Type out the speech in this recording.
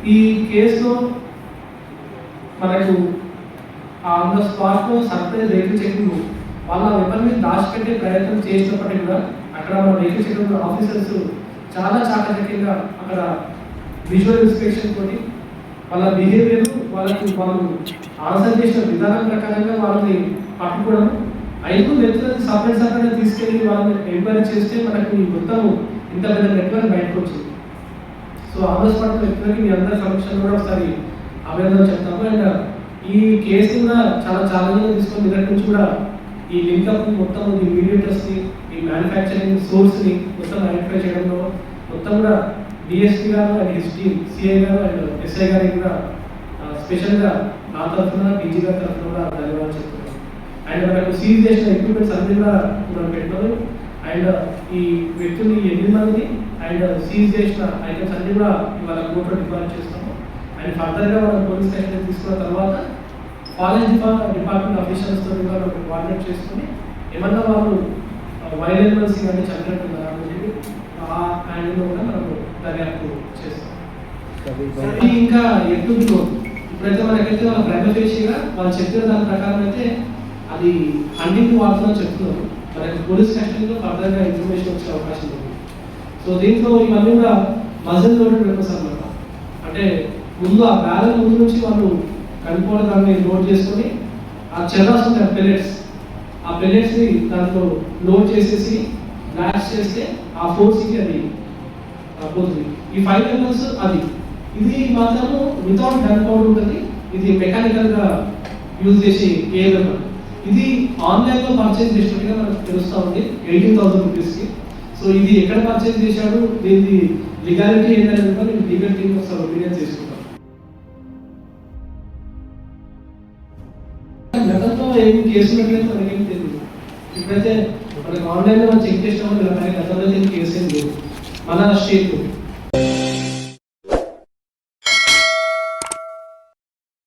ఈ కేసులో మనకు ఆన్ ద స్పాట్లో సర్ప్రైజ్ వెహికల్ చెకింగ్ వాళ్ళ వెపన్ని దాచిపెట్టే ప్రయత్నం చేసినప్పటికీ కూడా అక్కడ మన వెహికల్ చెకింగ్ ఆఫీసర్స్ చాలా చాకచక్యంగా అక్కడ విజువల్ ఇన్స్పెక్షన్ తోటి వాళ్ళ బిహేవియర్ వాళ్ళు ఆన్సర్ చేసిన విధానం ప్రకారంగా వాళ్ళని పట్టుకోవడం 5 వ్యక్తులను సపరేట్ తీసుకెళ్ళి వాళ్ళని ఎంక్వైరీ చేస్తే మనకు ఈ మొత్తం ఇంత పెద్ద నెట్వర్క్ బయటకు వచ్చింది. సో ఆన్ ద స్పాట్ వ్యక్తులకి మీ అందరి సమక్షంలో కూడా ఒకసారి అభినందనలు చెప్తాము. అండ్ ఈ కేసు కూడా చాలా ఛాలెంజ్గా తీసుకొని నిన్నటి నుంచి కూడా ఈ లింకప్ మొత్తం ఈ మీడియేటర్స్ని ఈ మ్యానుఫ్యాక్చరింగ్ సోర్స్ని మొత్తం ఐడెంటిఫై చేయడంలో మొత్తం కూడా డిఎస్పీ గారు అండ్ హిస్ టీమ్ సిఐ గారు అండ్ ఎస్ఐ గారికి కూడా స్పెషల్గా నా తరఫున డీజీ గారి తరఫున కూడా ధన్యవాదాలు చెప్తున్నాను. అండ్ మనకు సీజ్ చేసిన ఎక్విప్మెంట్స్ అన్ని కూడా మనం పెట్టాము. అండ్ ఈ వ్యక్తులు 8 మందిని అండ్ సీజ్ చేసిన ఐటమ్స్ అన్ని కూడా ఇవాళ కోర్టులో డిపాజిట్ చేస్తాము. అండ్ ఫర్దర్గా మనం పోలీస్ స్టేషన్ తీసుకున్న తర్వాత కాలేజ్ డిపార్ట్మెంట్ ఆఫీసర్స్తో కూడా మనం కోఆర్డినేట్ చేసుకుని ఏమన్నా వాళ్ళు వైలెన్స్ ఇవన్నీ చదివినట్టున్నారా అని చెప్పి ఆ హ్యాండిల్లో కూడా మనం దర్యాప్తు చేస్తాం. ఇంకా ఎక్కువ ఇప్పుడైతే మనకైతే వాళ్ళ ప్రైమఫేషియగా వాళ్ళు చెప్పిన దాని ప్రకారం అయితే అది హండింగ్ వాడుతుందని చెప్తున్నారు. మనకి పోలీస్ స్టేషన్లో ఫర్దర్గా ఇన్ఫర్మేషన్ వచ్చే అవకాశం ఉంది. సో దీంట్లో ఇవన్నీ కూడా మజిల్ లోడెడ్ వెపన్స్ అన్నమాట. అంటే ముందు ఆ బ్యాలెన్స్ ముందు నుంచి వాళ్ళు కనుక్కోవడం దాన్ని లోడ్ చేసుకొని ఆ చెల్లాస్ ఉంటాయి పెల్లెట్స్, ఆ పెల్లెట్స్ని దాంట్లో లోడ్ చేసేసి బ్లాస్ట్ చేస్తే ఆ ఫోర్స్కి అది పోతుంది. ఈ 5 వెపన్స్ అది ఇది మాత్రము వితౌట్ గన్ పౌడర్ ఉంటుంది. ఇది మెకానికల్గా యూజ్ చేసి ఏ వెపన్ ఇది ఆన్లైన్లో పర్చేజ్ చేసినట్టుగా మనకు తెలుస్తూ ఉంది 18,000 రూపీస్కి. సో ఇది ఎక్కడ పర్చేజ్ చేశాడు, దీని లీగాలిటీ ఏంటనే నేను లీగల్ టీమ్ ఒకసారి ఒపీనియన్ చేసుకుంటాం. గతంలో ఏమి కేసు పెట్టలేదు మనకేం తెలియదు. ఇప్పుడైతే మనకి ఆన్లైన్లో మనం చెక్ చేసినామో గతంలో కేసు ఏం లేదు మన స్టేట్లో.